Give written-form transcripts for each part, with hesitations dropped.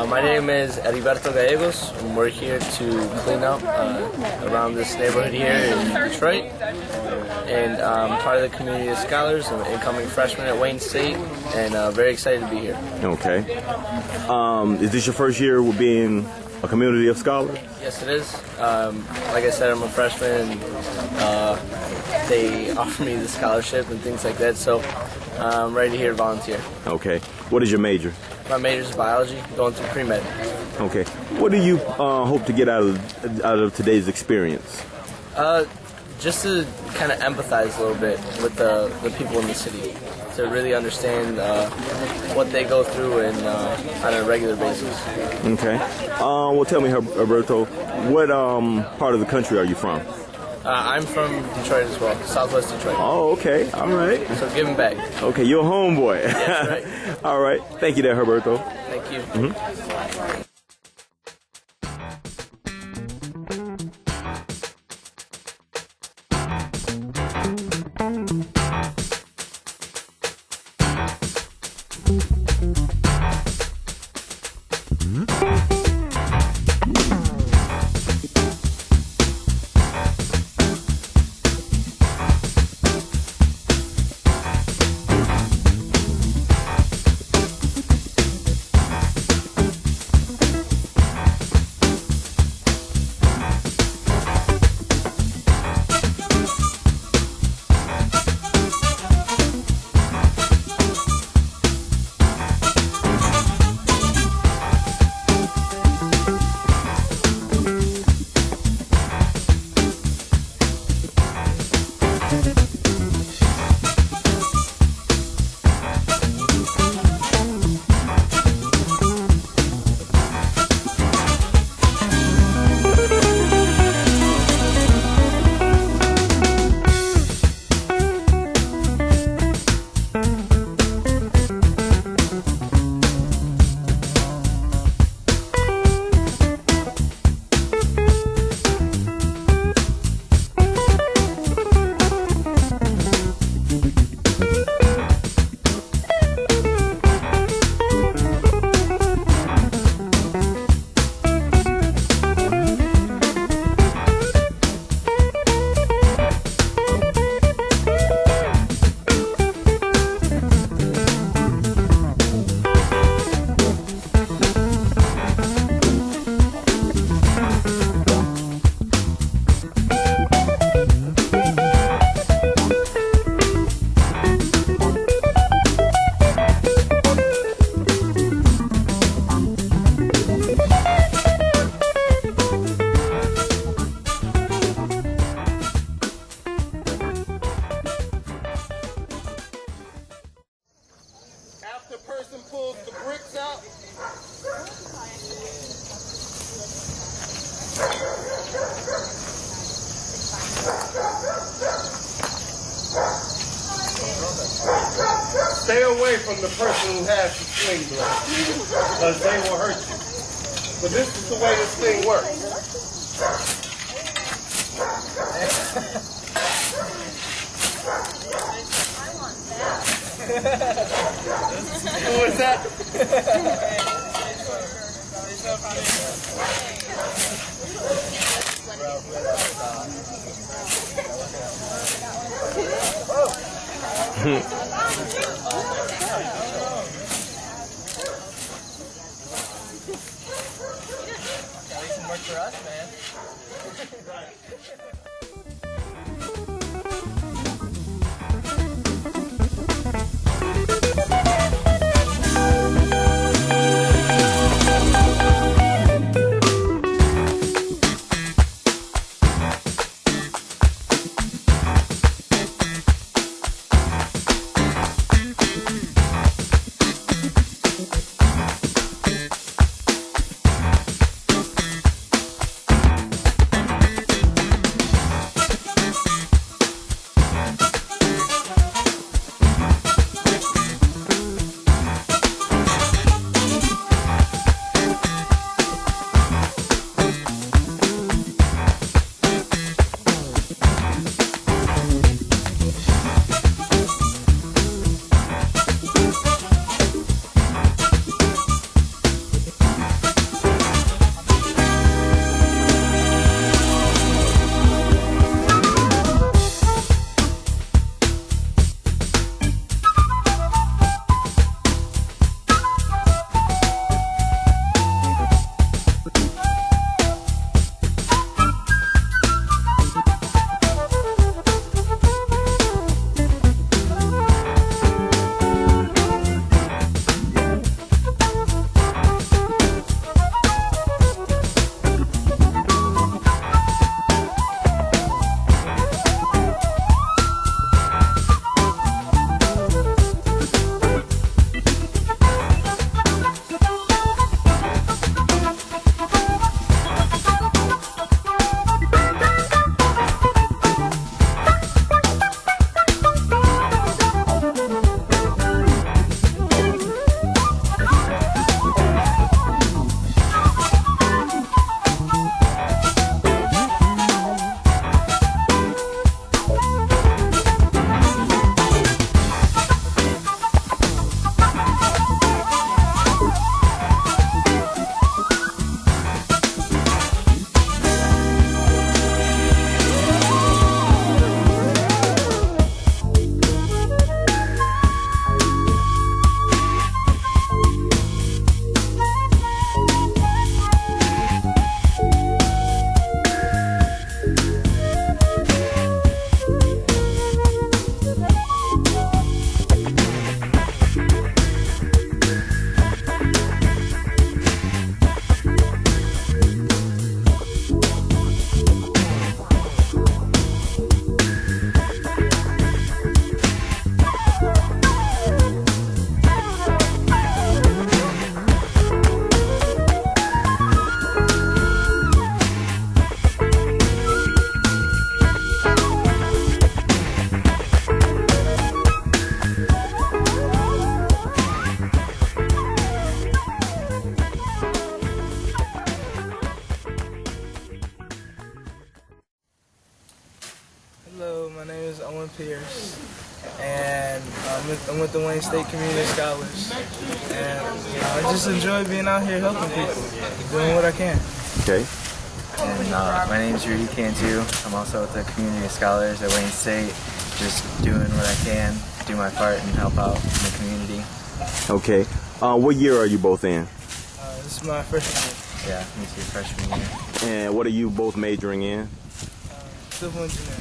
My name is Heriberto Gallegos, and we're here to clean up around this neighborhood here in Detroit. And I'm part of the community of scholars. I'm an incoming freshman at Wayne State, and very excited to be here. Okay. Is this your first year with being a community of scholars? Yes, it is. Like I said, I'm a freshman, and they offer me the scholarship and things like that, so I'm ready to here to volunteer. Okay. What is your major? My major is biology, going through pre-med. Okay. What do you hope to get out of today's experience? Just to kind of empathize a little bit with the people in the city, to really understand what they go through and on a regular basis. Okay. Well, tell me, Roberto, what part of the country are you from? I'm from Detroit as well, Southwest Detroit. Oh, okay. All right. So giving back. Okay, you're a homeboy. That's right. All right. Thank you there, Roberto. Thank you. Mm-hmm. After the person pulls the bricks out, stay away from the person who has the sling blade, because they will hurt you. But this is the way this thing works. Who was that? At least it worked for us, man. Pierce, and I'm with the Wayne State Community Scholars, and I just enjoy being out here helping people, doing what I can. Okay. And my name is Rudy Cantu. I'm also with the Community Scholars at Wayne State, just doing what I can, do my part, and help out in the community. Okay. What year are you both in? This is my freshman year. Yeah, me too, freshman year. And what are you both majoring in? Civil engineering.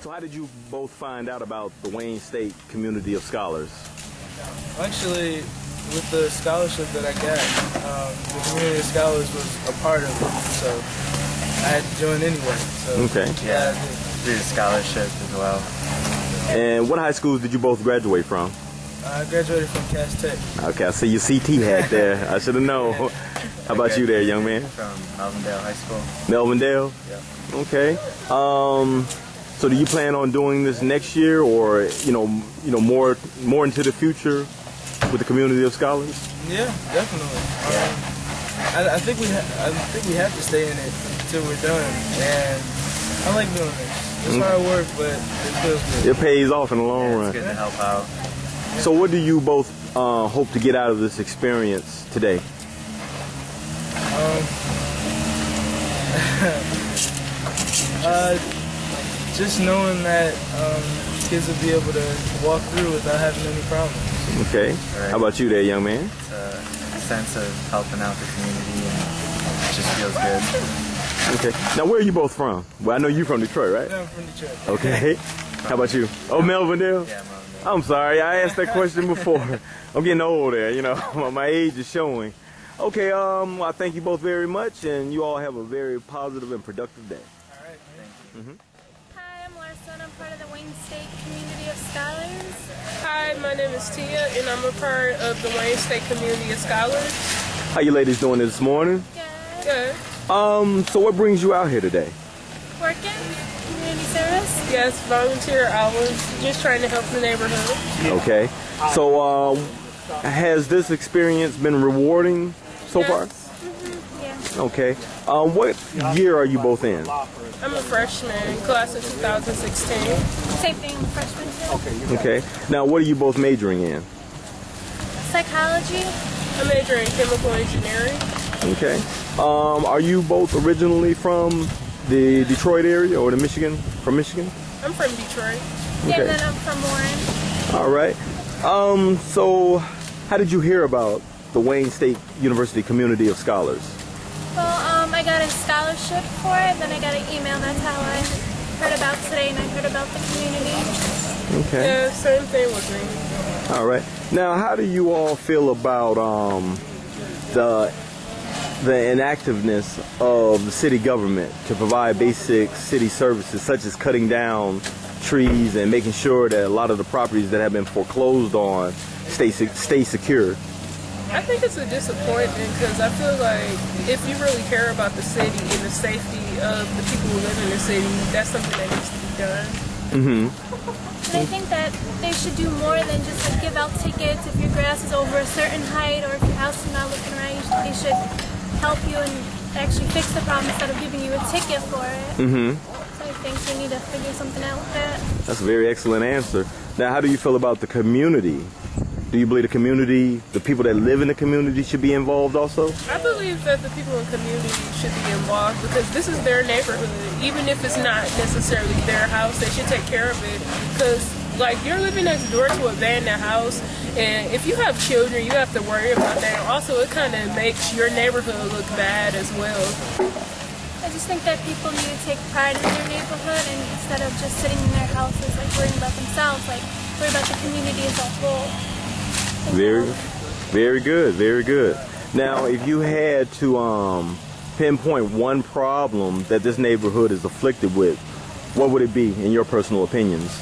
So how did you both find out about the Wayne State Community of Scholars? Actually, with the scholarship that I got, the Community of Scholars was a part of it, so I had to join anyway. So, Okay. Yeah, through the scholarship as well. And what high schools did you both graduate from? I graduated from Cass Tech. Okay, I see your CT hat there. I should have known. How about you there, young man? From Melvindale High School. Melvindale? Yeah. Okay. So do you plan on doing this next year, or more into the future with the Community of Scholars? Yeah, definitely. I think we have to stay in it until we're done, and I like doing it. It's hard work, but it feels good. It pays off in the long run. It's good to help out. So what do you both hope to get out of this experience today? Just knowing that kids will be able to walk through without having any problems. Okay. Right. How about you there, young man? It's a sense of helping out the community, and it just feels good. Okay. Now, where are you both from? Well, I know you're from Detroit, right? Yeah, I'm from Detroit. Okay. How about you? Oh, Melvindale? Yeah, Melvindale. I'm sorry, I asked that question before. I'm getting old there, my age is showing. Okay, well, I thank you both very much, and you all have a very positive and productive day. All right. Thank you. Hi, I'm Larson. I'm part of the Wayne State Community of Scholars. Hi, my name is Tia, and I'm a part of the Wayne State Community of Scholars. How you ladies doing this morning? Good. Good. So what brings you out here today? Working? Community service? Yes, volunteer hours, just trying to help the neighborhood. Okay. So, has this experience been rewarding so far? Yeah. Okay. What year are you both in? I'm a freshman, class of 2016. Same thing, I'm a freshman too. Okay. Now, what are you both majoring in? Psychology? I major in chemical engineering. Okay. Are you both originally from the Detroit area or Michigan? From Michigan? I'm from Detroit. Yeah, Okay. and then I'm from Warren. All right. So how did you hear about the Wayne State University Community of Scholars? Well, I got a scholarship for it, then I got an email. That's how I heard about today, and I heard about the community. Okay. Yeah, same thing with me. All right. Now, how do you all feel about the inactiveness of the city government to provide basic city services such as cutting down trees and making sure that a lot of the properties that have been foreclosed on stay secure? I think it's a disappointment because I feel like if you really care about the city and the safety of the people who live in the city, that's something that needs to be done. And I think that they should do more than just like give out tickets if your grass is over a certain height or if your house is not looking right. They should help you and actually fix the problem instead of giving you a ticket for it. So I think we need to figure something out with that. That's a very excellent answer. Now, how do you feel about the community? Do you believe the community, the people that live in the community should be involved also? I believe that the people in the community should be involved because this is their neighborhood. Even if it's not necessarily their house, they should take care of it. Because, like, you're living next door to an abandoned house, and if you have children, you have to worry about that. Also, it kind of makes your neighborhood look bad as well. I just think that people need to take pride in their neighborhood and instead of just sitting in their houses, like worrying about themselves, like worry about the community as a whole. Very, very good, very good. Now, if you had to pinpoint one problem that this neighborhood is afflicted with, what would it be in your personal opinions?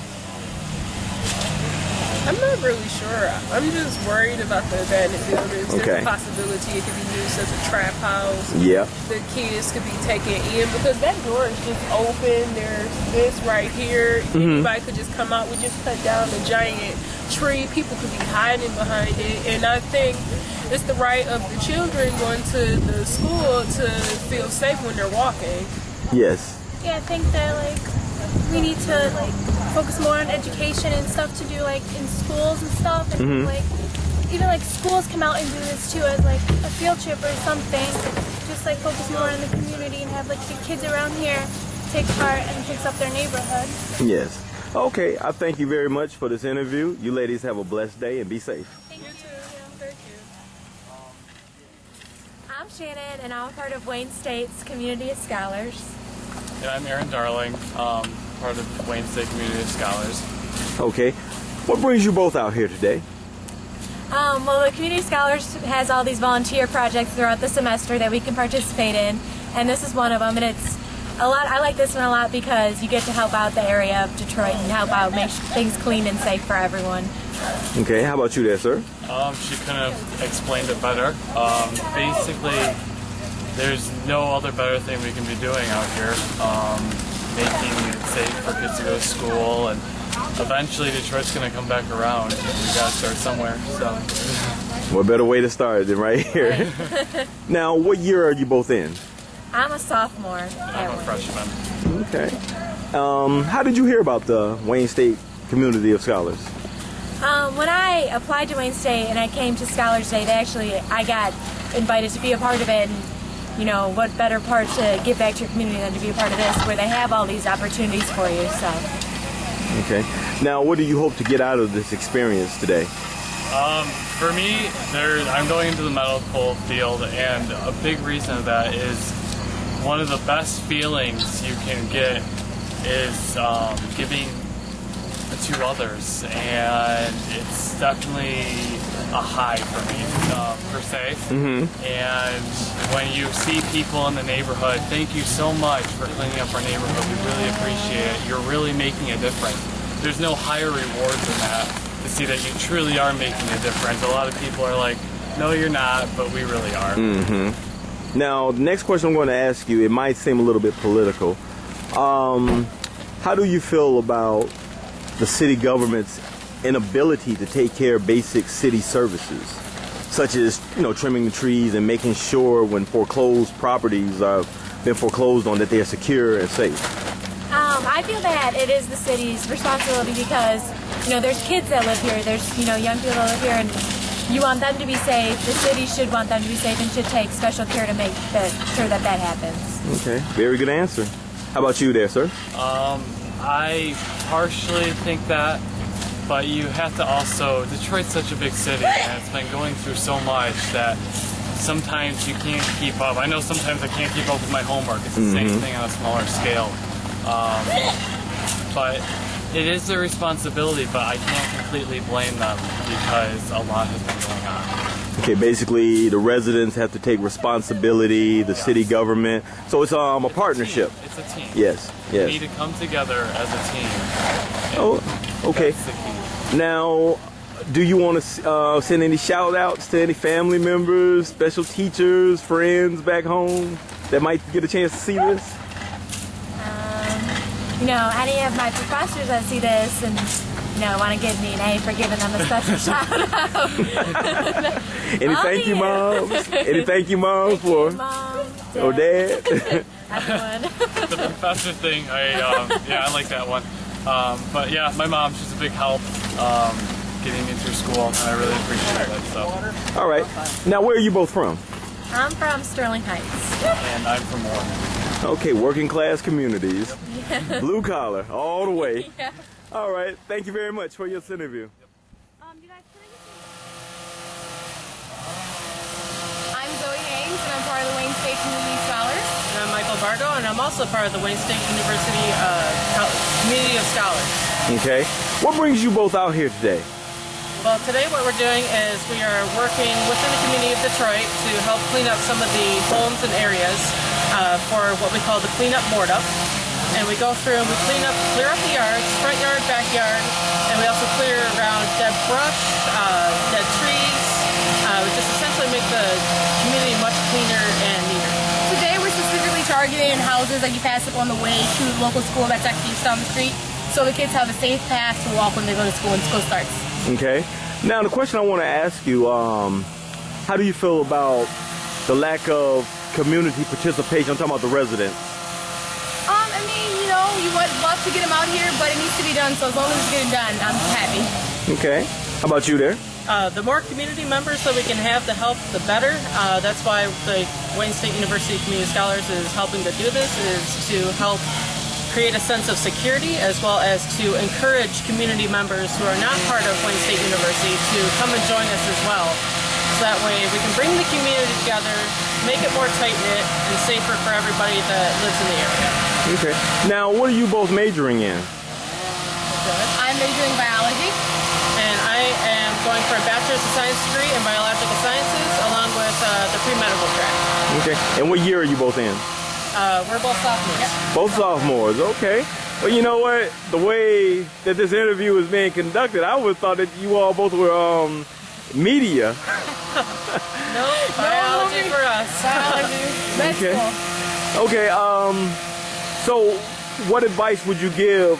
I'm not really sure. I'm just worried about the abandoned buildings. Okay. There's a possibility it could be used as a trap house. Yeah. The kids could be taken in because that door is just open. There's this right here. Anybody could just come out. We just cut down a giant tree. People could be hiding behind it. And I think it's the right of the children going to the school to feel safe when they're walking. Yes. Yeah, I think that like we need to like focus more on education and stuff to do like in schools and stuff, and like even like schools come out and do this too as like a field trip or something. Just like focus more on the community and have like the kids around here take part and fix up their neighborhood. Yes. Okay, I thank you very much for this interview. You ladies have a blessed day and be safe. Thank you. Thank you. I'm Shannon, and I'm a part of Wayne State's Community of Scholars. And I'm Aaron Darling, part of Wayne State Community of Scholars. Okay. What brings you both out here today? Well, the Community of Scholars has all these volunteer projects throughout the semester that we can participate in, and this is one of them. And it's a lot. I like this one a lot because you get to help out the area of Detroit and help out make things clean and safe for everyone. Okay. How about you there, sir? She kind of explained it better. Basically, there's no other better thing we can be doing out here. Making it safe for kids to go to school, and eventually Detroit's going to come back around. We got to start somewhere. So, What better way to start than right here? Now, what year are you both in? I'm a sophomore. I'm a freshman. Okay. How did you hear about the Wayne State Community of Scholars? When I applied to Wayne State and I came to Scholars Day, I got invited to be a part of it. And, you know, what better part to give back to your community than to be a part of this, where they have all these opportunities for you. So. Okay. Now, what do you hope to get out of this experience today? For me, I'm going into the medical field, and a big reason of that is one of the best feelings you can get is giving to others, and it's definitely a high for me, per se. And when you see people in the neighborhood, thank you so much for cleaning up our neighborhood. We really appreciate it. You're really making a difference. There's no higher reward than that, to see that you truly are making a difference. A lot of people are like, no, you're not, but we really are. Now, the next question I'm going to ask you, it might seem a little bit political. How do you feel about the city government's inability to take care of basic city services, such as, you know, trimming the trees and making sure when foreclosed properties are been foreclosed on that they're secure and safe? I feel that it is the city's responsibility because, you know, there's kids that live here, there's, you know, young people that live here, and you want them to be safe. The city should want them to be safe and should take special care to make sure that happens. Okay, very good answer. How about you there, sir? I partially think that, but you have to also, Detroit's such a big city, and it's been going through so much that sometimes you can't keep up. I know sometimes I can't keep up with my homework. It's the same thing on a smaller scale. But it is their responsibility, but I can't completely blame them because a lot has been going on. Okay, basically the residents have to take responsibility, the city government. So it's a partnership. It's a team. Yes, You yes. need to come together as a team. Oh, okay. That's the key. Now, do you want to send any shout outs to any family members, special teachers, friends back home that might get a chance to see this? You know, any of my professors that see this and, you know, want to give me an A for giving them a special shout out. Any thank you moms? Any thank you moms for? Mom, Dad. Or dad? Everyone. The professor thing, I like that one. But yeah, my mom, she's a big help getting me through school, and I really appreciate it. So. All right. Now, where are you both from? I'm from Sterling Heights. And I'm from Oregon. Okay, working class communities. Blue collar, all the way. Yeah. All right. Thank you very much for this interview. I'm Zoe Haynes, and I'm part of the Wayne State Community Scholars. And I'm Michael Vargo, and I'm also part of the Wayne State University Community of Scholars. Okay. What brings you both out here today? Well, today what we're doing is we are working within the community of Detroit to help clean up some of the homes and areas for what we call the cleanup board up. And we go through and we clear up the yards, front yard, backyard, and we also clear around dead brush, dead trees. We just essentially make the community much cleaner and neater. Today we're specifically targeting houses that you pass up on the way to the local school that's actually just down the street, so the kids have a safe path to walk when they go to school and school starts. Okay. Now, the question I want to ask you, how do you feel about the lack of community participation? I'm talking about the residents. I mean, we would love to get them out here, but it needs to be done. So as long as it's getting done, I'm happy. Okay. How about you there? The more community members that we can have to help, the better. That's why the Wayne State University Community Scholars is helping to do this, is to help create a sense of security, as well as to encourage community members who are not part of Wayne State University to come and join us as well. So that way we can bring the community together, make it more tight-knit and safer for everybody that lives in the area. Okay. Now, what are you both majoring in? I'm majoring biology. And I am going for a Bachelor's of Science degree in Biological Sciences, along with the pre-medical track. Okay. And what year are you both in? We're both sophomores. Both sophomores. Okay. Well, you know what? The way that this interview is being conducted, I would have thought that you all both were media. No, biology for us. Biology. Okay. Okay. So, what advice would you give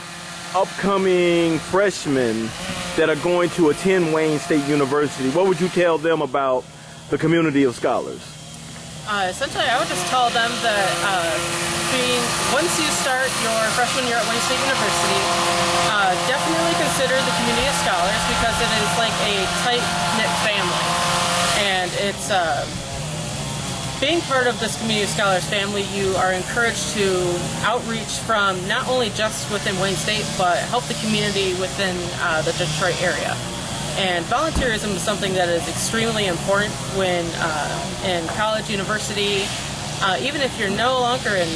upcoming freshmen that are going to attend Wayne State University? What would you tell them about the community of scholars? Essentially, I would just tell them that once you start your freshman year at Wayne State University, definitely consider the community of scholars, because it is like a tight-knit family. And it's being part of this community of scholars family, you are encouraged to outreach from not only just within Wayne State, but help the community within the Detroit area. And volunteerism is something that is extremely important when in college, university, even if you're no longer in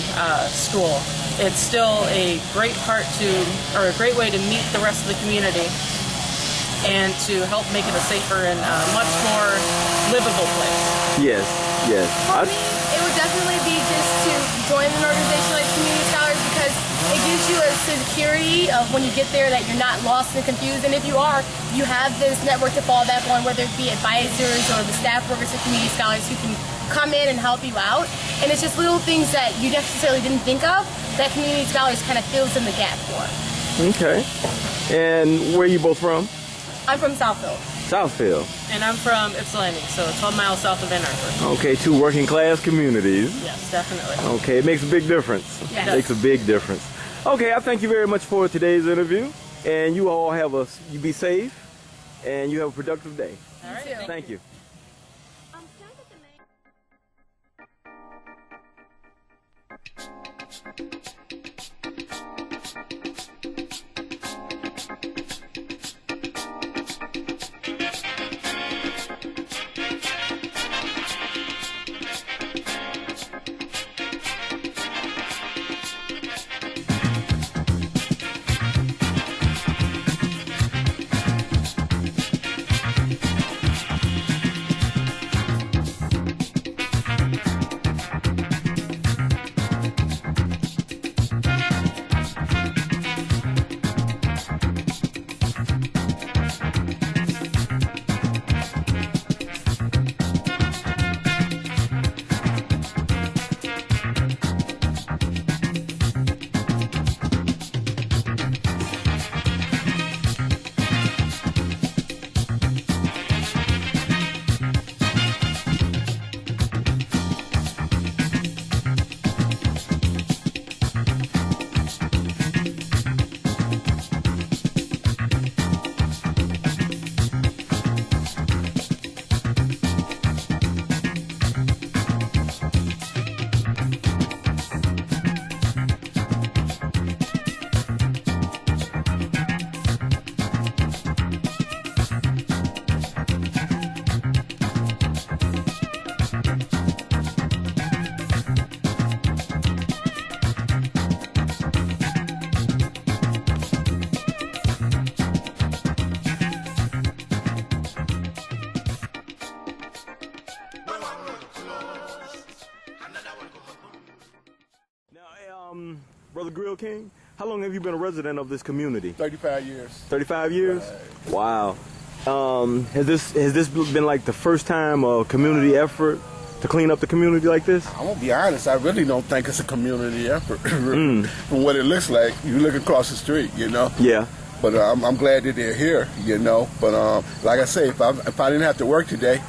school. It's still a great or a great way to meet the rest of the community and to help make it a safer and much more livable place. Yes, yes. For me, it would definitely be just to join an organization like Community Scholars, because it gives you a security of when you get there that you're not lost and confused. And if you are, you have this network to fall back on, whether it be advisors or the staff workers of Community Scholars who can come in and help you out. And it's just little things that you necessarily didn't think of that Community Scholars kind of fills in the gap for. Okay. And where are you both from? I'm from Southfield. Southfield. And I'm from Ypsilanti, so 12 miles south of Ann Arbor. Okay, two working class communities. Yes, definitely. Okay, it makes a big difference. Yes. It makes a big difference. Okay, I thank you very much for today's interview. And you all you be safe and you have a productive day. All right, thank you. Brother Grill King, how long have you been a resident of this community? 35 years. 35 years? Right. Wow. Has this been like the first time a community effort to clean up the community like this? I'm gonna be honest, I really don't think it's a community effort. From what it looks like, you look across the street, you know? Yeah. But I'm glad that they're here, you know? But like I say, if I didn't have to work today,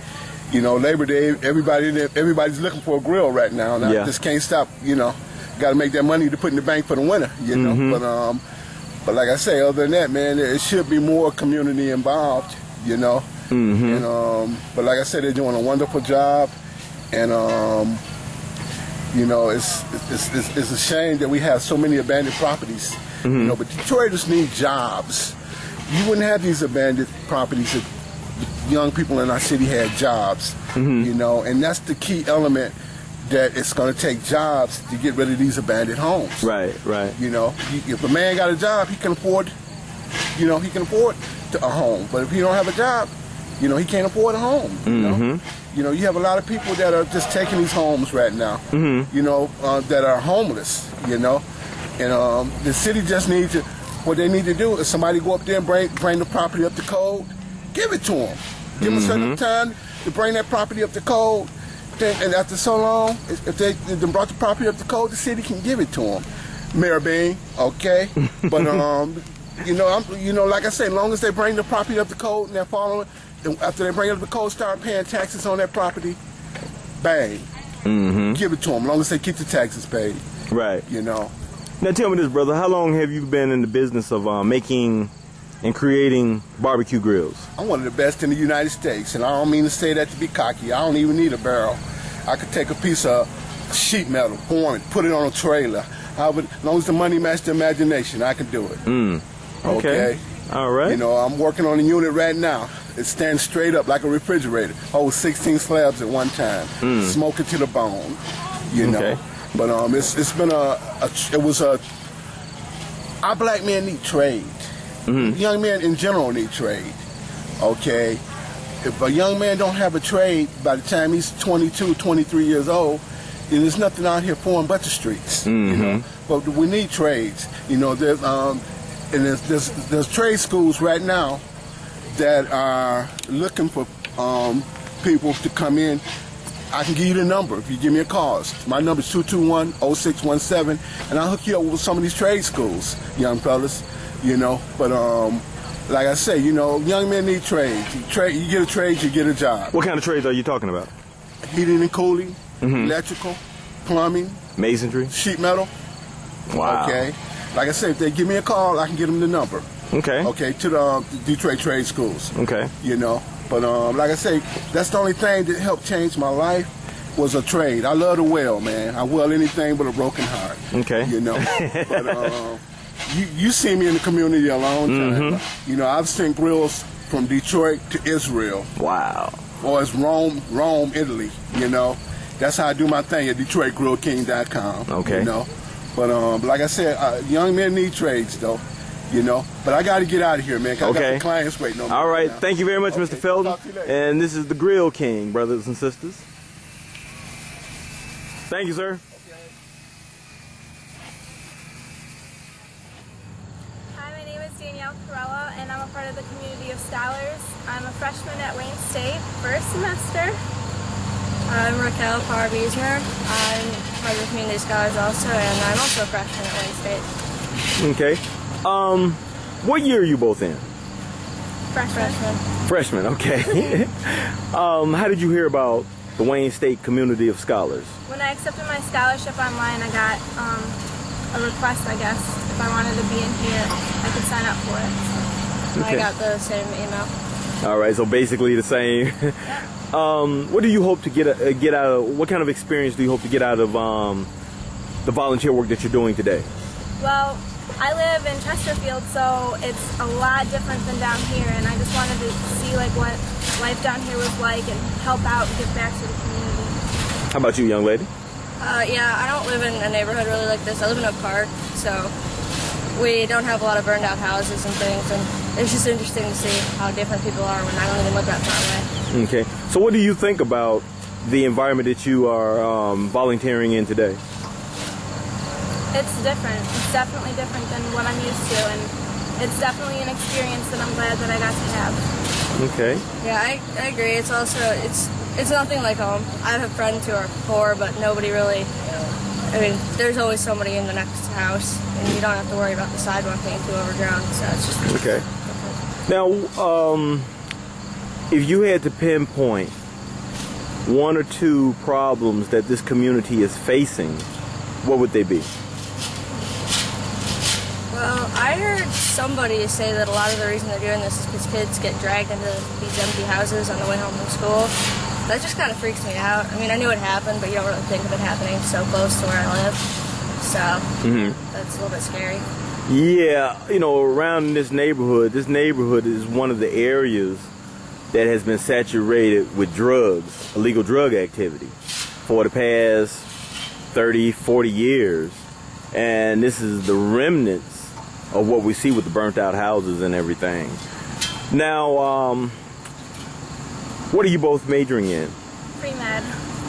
you know, Labor Day, everybody's looking for a grill right now, and I just can't stop, you know, got to make that money to put in the bank for the winter, you know. But like I say, other than that, man, it should be more community involved, you know. And but like I said, they're doing a wonderful job, and you know, it's a shame that we have so many abandoned properties, you know. But Detroiters need jobs. You wouldn't have these abandoned properties if young people in our city had jobs, you know. And that's the key element, that it's going to take jobs to get rid of these abandoned homes. Right. You know, if a man got a job, he can afford, you know, a home. But if he don't have a job, you know, he can't afford a home. You know, you have a lot of people that are just taking these homes right now. You know, that are homeless. You know, and the city just needs to. What they need to do is somebody go up there and bring the property up to code. Give it to them. Give them a certain time to bring that property up to code. And after so long, if they brought the property up to code, the city can give it to them. Mayor Bean, okay? But you know, like I say, as long as they bring the property up to code and they're following, after they bring it up to code, start paying taxes on that property, bang, give it to them. As long as they keep the taxes paid, you know. Now tell me this, brother. How long have you been in the business of making and creating barbecue grills? I'm one of the best in the United States, and I don't mean to say that to be cocky. I don't even need a barrel. I could take a piece of sheet metal, form it, put it on a trailer. As long as the money matches the imagination, I can do it. Okay. All right. You know, I'm working on a unit right now. It stands straight up like a refrigerator. Holds 16 slabs at one time. Smoke it to the bone. You know. But it's been our black men need trade. Young men in general need trade. Okay. If a young man don't have a trade by the time he's 22, 23 years old, then there's nothing out here for him but the streets. You know. But we need trades. You know, there's trade schools right now that are looking for people to come in. I can give you the number if you give me a call. My number is 221-0617, and I'll hook you up with some of these trade schools, young fellas. You know, but like I say, you know, young men need trades. You get a trade, you get a job. What kind of trades are you talking about? Heating and cooling, electrical, plumbing, masonry, sheet metal. Wow. Okay. Like I say, if they give me a call, I can get them the number. Okay. Okay, to the Detroit trade schools. Okay. You know, but like I say, that's the only thing that helped change my life was a trade. I love to weld, man. I weld anything but a broken heart. Okay. You know, but you see me in the community a long time. You know, I've sent grills from Detroit to Israel. Wow. Or it's Rome, Italy. You know, that's how I do my thing at DetroitGrillKing.com. Okay. You know, but like I said, young men need trades though. You know, but I got to get out of here, man. 'Cause I got the clients waiting on me. All right. Now. Thank you very much, Mr. Felton. And this is the Grill King, brothers and sisters. Thank you, sir. And I'm a part of the community of scholars. I'm a freshman at Wayne State, first semester. I'm Raquel Parr-Biesmer. I'm part of the community of scholars also, and I'm also a freshman at Wayne State. Okay. What year are you both in? Freshman. Freshman, okay. How did you hear about the Wayne State community of scholars? When I accepted my scholarship online, I got a request, I guess. If I wanted to be in here, I could sign up for it. Okay. I got the same email. All right, so basically the same. What do you hope to get out of? What kind of experience do you hope to get out of the volunteer work that you're doing today? Well, I live in Chesterfield, so it's a lot different than down here, and I just wanted to see like what life down here was like and help out and give back to the community. How about you, young lady? Yeah, I don't live in a neighborhood really like this. I live in a park, so we don't have a lot of burned out houses and things, and it's just interesting to see how different people are when I don't even live that far away. Okay. So what do you think about the environment that you are volunteering in today? It's different. It's definitely different than what I'm used to, and it's definitely an experience that I'm glad that I got to have. Okay. Yeah, I agree. It's also, it's nothing like home. I have friends who are poor, but nobody really, I mean, there's always somebody in the next house, and you don't have to worry about the sidewalk being too overgrown, so it's just okay. Now, if you had to pinpoint one or two problems that this community is facing what would they be? Well, I heard somebody say that a lot of the reason they're doing this is because kids get dragged into these empty houses on the way home from school. That just kind of freaks me out. I mean, I knew it happened, but you don't really think of it happening so close to where I live. So that's a little bit scary. Yeah, you know, around this neighborhood is one of the areas that has been saturated with drugs, illegal drug activity, for the past 30, 40 years. And this is the remnants of what we see with the burnt out houses and everything. Now, what are you both majoring in? Pre-med.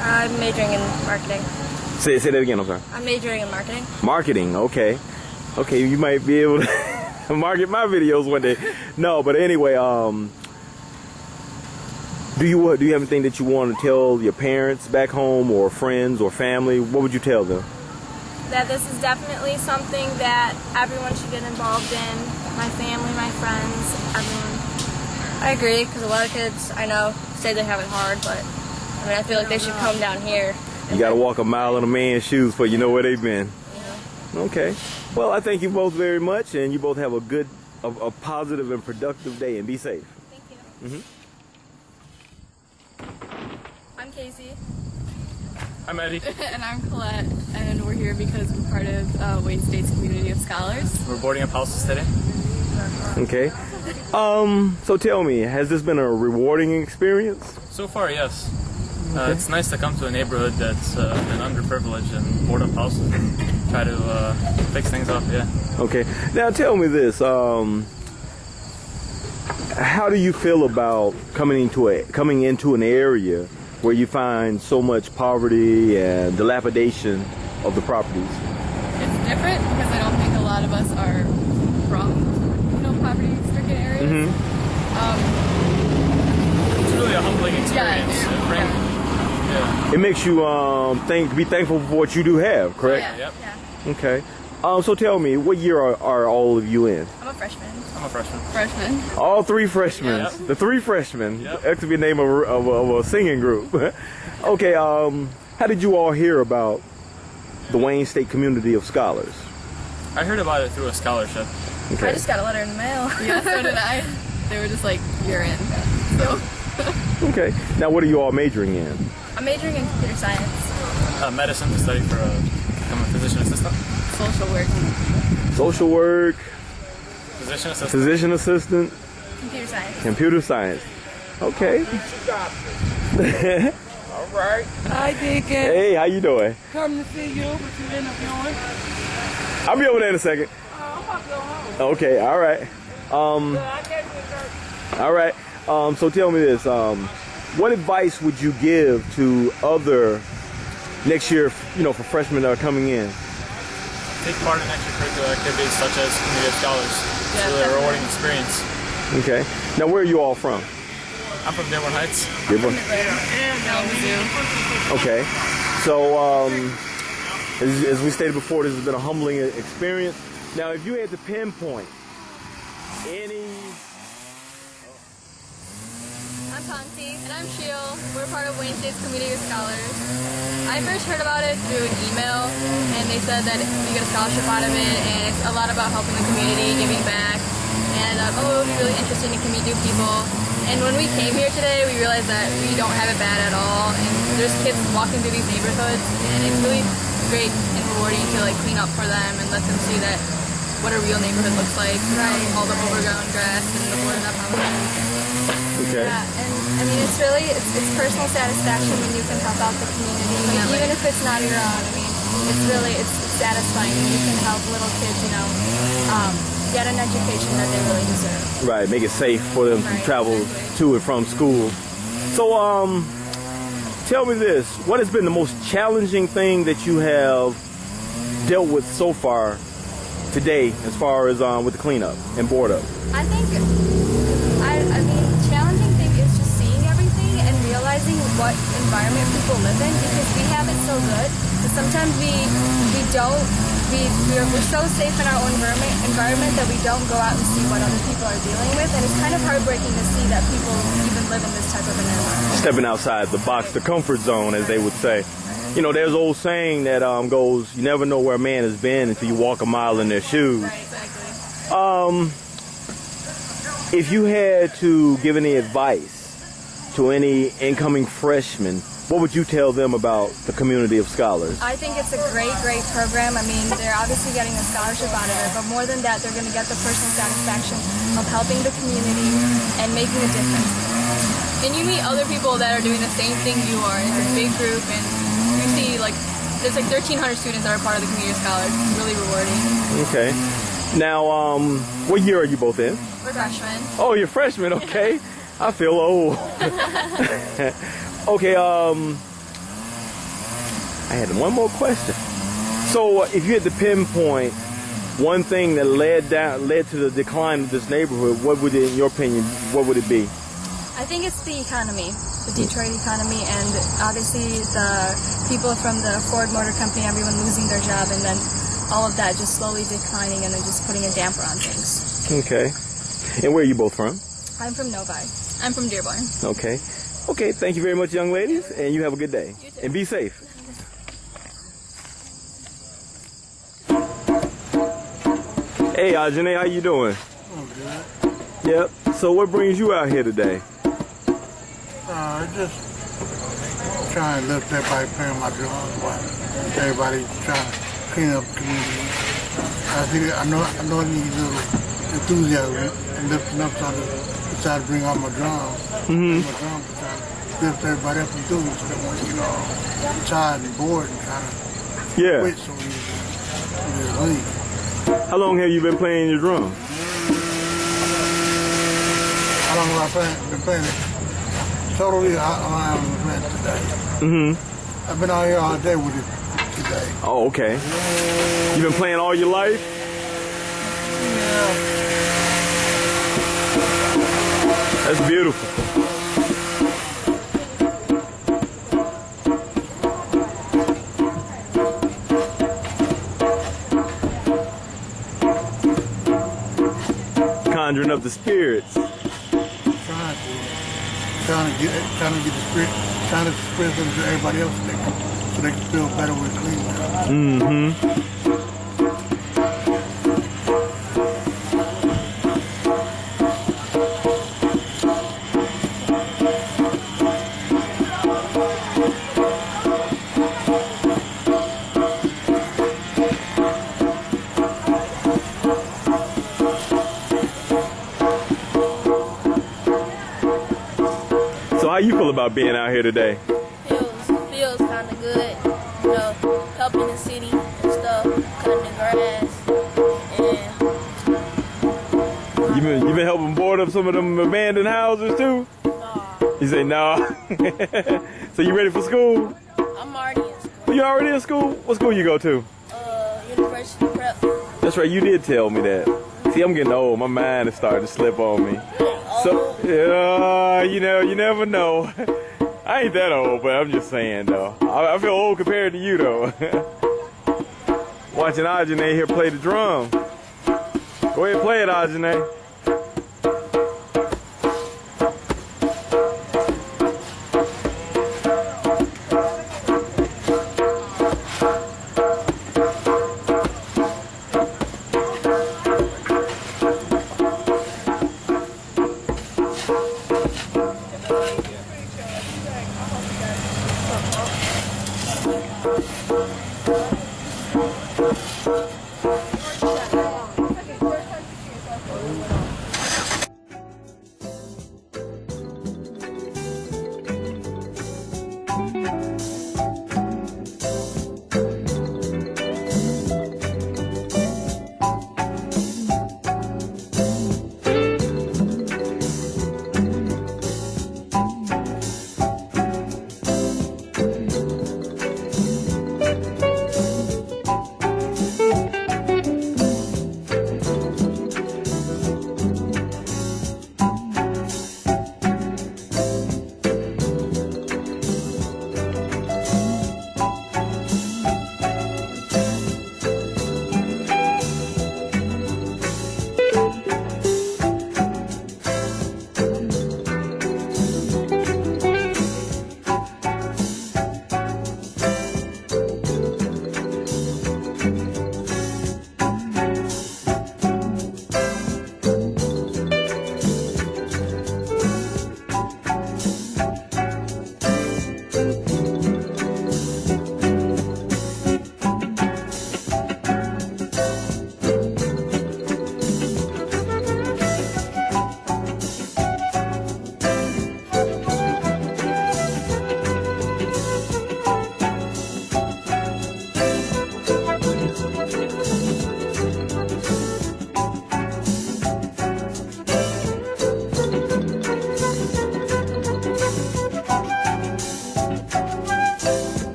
I'm majoring in marketing. Say that again, I'm sorry. I'm majoring in marketing. Marketing, okay. Okay, you might be able to market my videos one day. No, but anyway, do you have anything that you want to tell your parents back home or friends or family? What would you tell them? That this is definitely something that everyone should get involved in. My family, my friends, everyone. I agree, because a lot of kids I know say they have it hard, but I mean, I feel like they should come down here. You got to walk a mile in a man's shoes before you know where they've been. Okay. Well, I thank you both very much, and you both have a positive and productive day, and be safe. Thank you. I'm Casey. I'm Eddie. And I'm Colette, and we're here because we're part of Wayne State's community of scholars. We're boarding up houses today. Okay. So tell me, has this been a rewarding experience? So far, yes. It's nice to come to a neighborhood that's been underprivileged and board up houses and try to fix things up, yeah. Okay. Now tell me this, how do you feel about coming into an area where you find so much poverty and dilapidation of the properties? It's different because I don't think a lot of us are from, poverty-stricken areas. It's really a humbling experience. It makes you be thankful for what you do have, correct? Yep. Okay. So tell me, what year are all of you in? I'm a freshman. I'm a freshman. Freshman. All three freshmen. Yep. The three freshmen. Yep. That could be the name of a singing group. Okay. How did you all hear about the Wayne State community of scholars? I heard about it through a scholarship. Okay. I just got a letter in the mail. Yeah, so did I. They were just like, you're in. So. Okay. Now, what are you all majoring in? I'm majoring in computer science. Medicine to study for become a physician assistant. Social work. Social work. Physician assistant. Physician assistant. Computer science. Computer science. Okay. All right. Hi, Deacon. Hey, how you doing? Come to see you, but you end up going. I'll be over there in a second. I'm about to go home. Okay, all right. All right. So tell me this. What advice would you give to other next year, for freshmen that are coming in? Take part in extracurricular activities such as community of scholars. It's really a rewarding experience. Okay. Now, where are you all from? I'm from Dearborn Heights. Dearborn. Okay. So, as we stated before, this has been a humbling experience. Now, if you had to pinpoint any... I'm Ponty. And I'm Shiel. We're part of Wayne State's community of scholars. I first heard about it through an email, and they said that you get a scholarship out of it, and it's a lot about helping the community, giving back, and it would be really interesting to meet new people. And when we came here today, we realized that we don't have it bad at all, and there's kids walking through these neighborhoods, and it's really great and rewarding to clean up for them and let them see that what a real neighborhood looks like, all the overgrown grass and the boarded up houses. Okay. Yeah, and I mean, it's personal satisfaction when you can help out the community, even if it's not your own. I mean, it's satisfying when you can help little kids, get an education that they really deserve. Right, make it safe for them to travel to and from school. So, tell me this, what has been the most challenging thing that you have dealt with so far today as far as with the cleanup and board up? I think, I mean, challenging thing is just seeing everything and realizing what environment people live in, because we have it so good, but sometimes we're so safe in our own environment that we don't go out and see what other people are dealing with, and it's kind of heartbreaking to see that people even live in this type of an environment. Stepping outside the box, the comfort zone, as they would say. You know, there's an old saying that goes, you never know where a man has been until you walk a mile in their shoes. Right, exactly. If you had to give any advice to any incoming freshmen, what would you tell them about the community of scholars? I think it's a great program. I mean, they're obviously getting a scholarship out of it, but more than that, they're going to get the personal satisfaction of helping the community and making a difference. And you meet other people that are doing the same thing you are. It's a big group, and you see, like, there's like 1,300 students that are part of the community of scholars. It's really rewarding. Okay. Now, what year are you both in? We're freshmen. Oh, you're freshmen, okay. I feel old. Okay, I had one more question. So, if you had to pinpoint one thing that led to the decline of this neighborhood, what would it, in your opinion, what would it be? I think it's the economy, the Detroit economy, and obviously the people from the Ford Motor Company, everyone losing their job, and then all of that just slowly declining and then just putting a damper on things. Okay. And where are you both from? I'm from Novi. I'm from Dearborn. Okay. Okay, thank you very much, young ladies, and you have a good day. And be safe. Hey, Ajane, how you doing? I'm good. Yep. So what brings you out here today? Just trying to lift everybody playing my drums while everybody trying to clean up the community. I know I need a little enthusiasm and lifting up, so I decided to bring out my drums. Mm-hmm. My drums to try to lift everybody up and do it, so they won't, tired and bored and kind of quit so easy. Just leave. How long have you been playing your drum? How long have I been playing it? Totally, I haven't playing it today. Mm-hmm. I've been out here all day with it today. Oh, okay. You've been playing all your life? Yeah. That's beautiful. Conjuring up the spirits. Trying to get the spirit, trying to spread them to everybody else so they can feel better with Cleveland. Mm-hmm. How you feel about being out here today? Feels kind of good, helping the city and stuff, cutting the grass, and you been helping board up some of them abandoned houses too? Nah. You say no. So you ready for school? I'm already in school. You already in school? What school you go to? University prep. That's right, you did tell me that. See, I'm getting old. My mind is starting to slip on me. So, you never know. I ain't that old, but I'm just saying, though. I feel old compared to you, though. Watching Ajane here play the drum. Go ahead and play it, Ajane.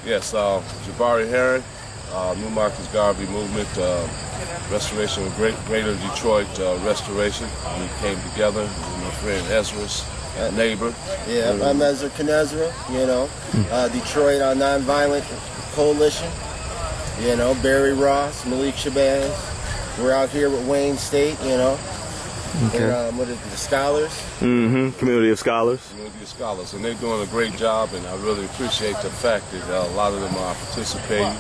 Yes, Jabari Herring, New Marcus Garvey Movement, Restoration of Greater Detroit Restoration. We came together with my friend Ezra's neighbor. Yeah, I'm Ezra Knezra, you know, Detroit Nonviolent Coalition, you know, Barry Ross, Malik Shabazz. We're out here with Wayne State, you know. Okay. And, what is it, the Scholars? Community of Scholars. Community of Scholars, and they're doing a great job, and I really appreciate the fact that a lot of them are participating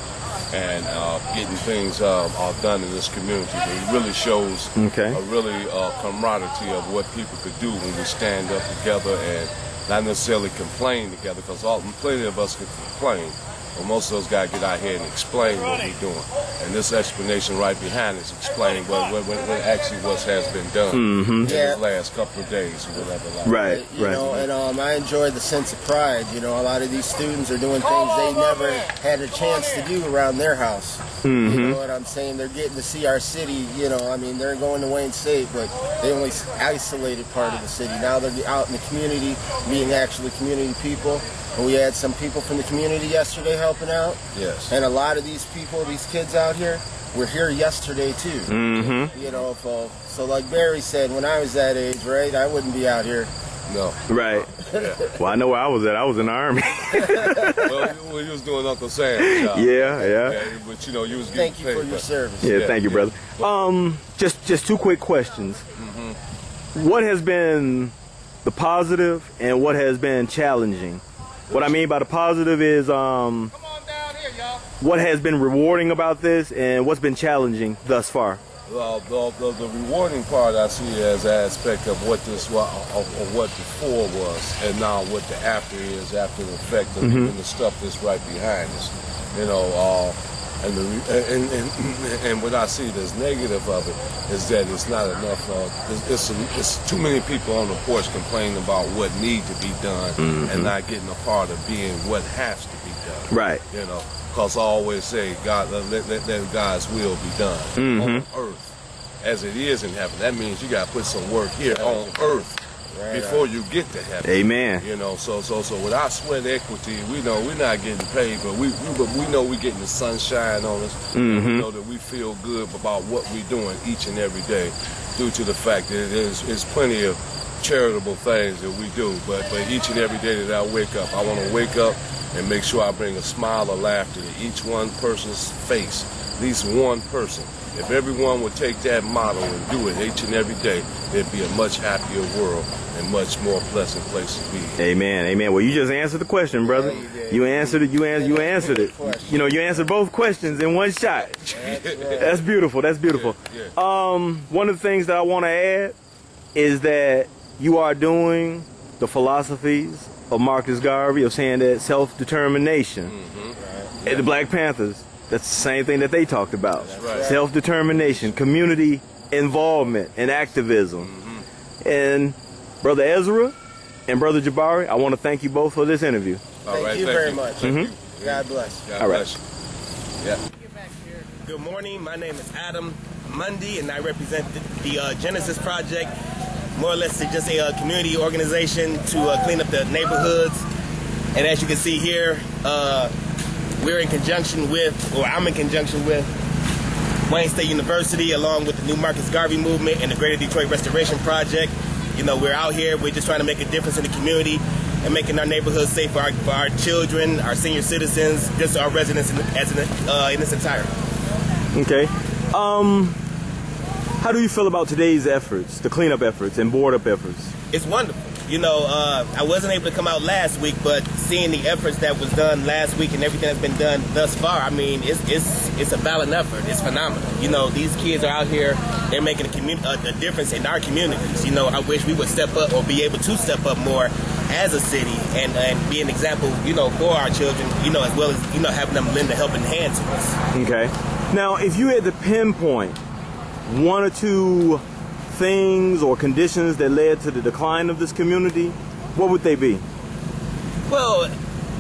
and getting things all done in this community. It really shows a really camaraderie of what people could do when we stand up together and not necessarily complain together, because plenty of us can complain. But most of us got to get out here and explain what we're doing. And this explanation right behind us explain what actually what has been done in the last couple of days or whatever. You know, and I enjoy the sense of pride. You know, a lot of these students are doing things they never had a chance to do around their house. You know what I'm saying? They're getting to see our city, you know, I mean, they're going to Wayne State, but they only isolated part of the city. Now they're out in the community, meeting actually community people. And we had some people from the community yesterday helping out. Yes. And a lot of these people, these kids out here, were here yesterday too. You know, so like Barry said, when I was that age, right, I wouldn't be out here. No. Right. Well, I know where I was at. I was in the Army. Well, you was doing Uncle Sam's job. Yeah. But you know, you was getting Thank you for your service. Yeah, thank you, brother. Just two quick questions. What has been the positive and what has been challenging? What I mean by the positive is what has been rewarding about this and what's been challenging thus far? Well, the rewarding part I see as an aspect of what this was, of what before was, and now what the after is, after the effect of even the stuff that's right behind us. You know, and what I see that's negative of it is that it's not enough. It's too many people on the porch complaining about what need to be done and not getting a part of being what has to be done. Right. You know, because I always say, God, let God's will be done on earth as it is in heaven. That means you got to put some work here on earth before you get to heaven. Amen. You know, so without sweat equity, we know we're not getting paid, but we know we're getting the sunshine on us. We know that we feel good about what we're doing each and every day, due to the fact that there's plenty of charitable things that we do. But each and every day that I wake up, I want to wake up and make sure I bring a smile of laughter to each one person's face, at least one person. If everyone would take that model and do it each and every day, it'd be a much happier world and much more pleasant place to be. Amen. Amen. Well, you just answered the question, brother. You answered it. You answered it. You know, you answered both questions in one shot. That's beautiful. That's beautiful. One of the things that I want to add is that you are doing the philosophies of Marcus Garvey of saying that self-determination. And the Black Panthers, that's the same thing that they talked about. Self-determination, community involvement, and activism. And Brother Ezra and Brother Jabari, I want to thank you both for this interview. Thank you very much. God bless. God bless you. Yeah. Good morning. My name is Adam Mundy, and I represent the Genesis Project. More or less, it's just a community organization to clean up the neighborhoods. And as you can see here, we're in conjunction with, or I'm in conjunction with, Wayne State University, along with the New Marcus Garvey Movement and the Greater Detroit Restoration Project. You know, we're out here, we're just trying to make a difference in the community and making our neighborhoods safe for our children, our senior citizens, just our residents in its entirety. Okay. How do you feel about today's efforts, the cleanup efforts and board up efforts? It's wonderful. You know, I wasn't able to come out last week, but seeing the efforts that was done last week and everything that's been done thus far, I mean, it's a valiant effort. It's phenomenal. You know, these kids are out here, they're making a difference in our communities. You know, I wish we would step up or be able to step up more as a city and be an example, you know, for our children, you know, as well as, you know, having them lend a helping hand to us. Okay. Now, if you had to pinpoint one or two things or conditions that led to the decline of this community, what would they be? Well,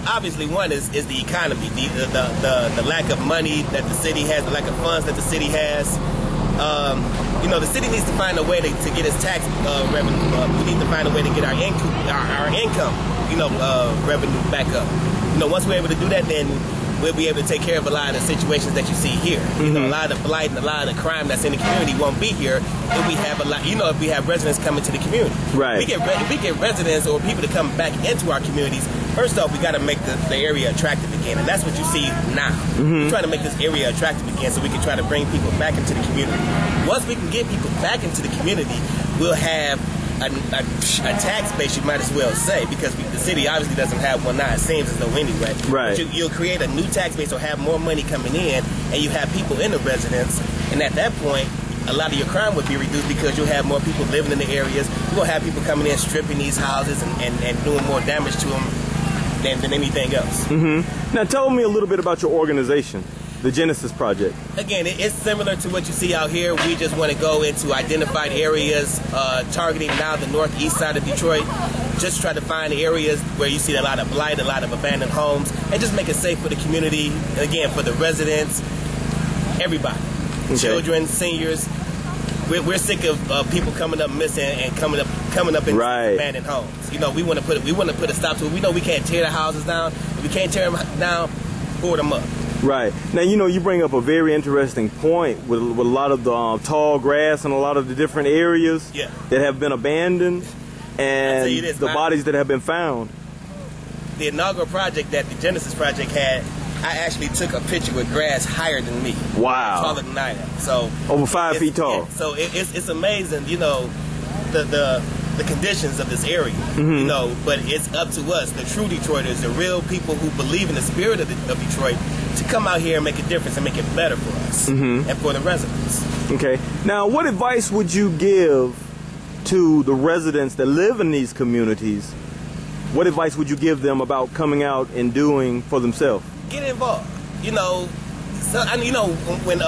obviously one is the economy, the lack of money that the city has, the lack of funds that the city has. You know, the city needs to find a way to get its tax revenue up. We need to find a way to get our income, you know, revenue back up. You know, once we're able to do that, then we'll be able to take care of a lot of the situations that you see here. You know, a lot of the blight and a lot of the crime that's in the community won't be here if we have a lot. You know, if we have residents coming to the community. Right. We get residents or people to come back into our communities. First off, we got to make the area attractive again, and that's what you see now. We're trying to make this area attractive again so we can try to bring people back into the community. Once we can get people back into the community, we'll have a tax base, you might as well say, because the city obviously doesn't have one now, it seems as though anyway. Right. But you'll create a new tax base or have more money coming in, and you have people in the residence, and at that point, a lot of your crime would be reduced because you'll have more people living in the areas. You're going to have people coming in, stripping these houses and doing more damage to them than anything else. Now tell me a little bit about your organization, the Genesis Project. Again, it's similar to what you see out here. We just want to go into identified areas, targeting now the northeast side of Detroit. Just try to find areas where you see a lot of blight, a lot of abandoned homes, and just make it safe for the community, and again, for the residents, everybody. Okay. Children, seniors. We're sick of people coming up missing and coming up in abandoned homes. You know, we want to put a stop to it. We know we can't tear the houses down. If we can't tear them down, board them up. Right. Now, you know, you bring up a very interesting point with a lot of the tall grass and a lot of the different areas that have been abandoned and the bodies that have been found. The inaugural project that the Genesis Project had, I actually took a picture with grass higher than me. Wow. Taller than I am. So over 5 feet tall. So it's amazing, you know, the conditions of this area, you know, but it's up to us, the true Detroiters, the real people who believe in the spirit of Detroit, to come out here and make a difference and make it better for us and for the residents. Okay. Now, what advice would you give to the residents that live in these communities? What advice would you give them about coming out and doing for themselves? Get involved. You know, you know when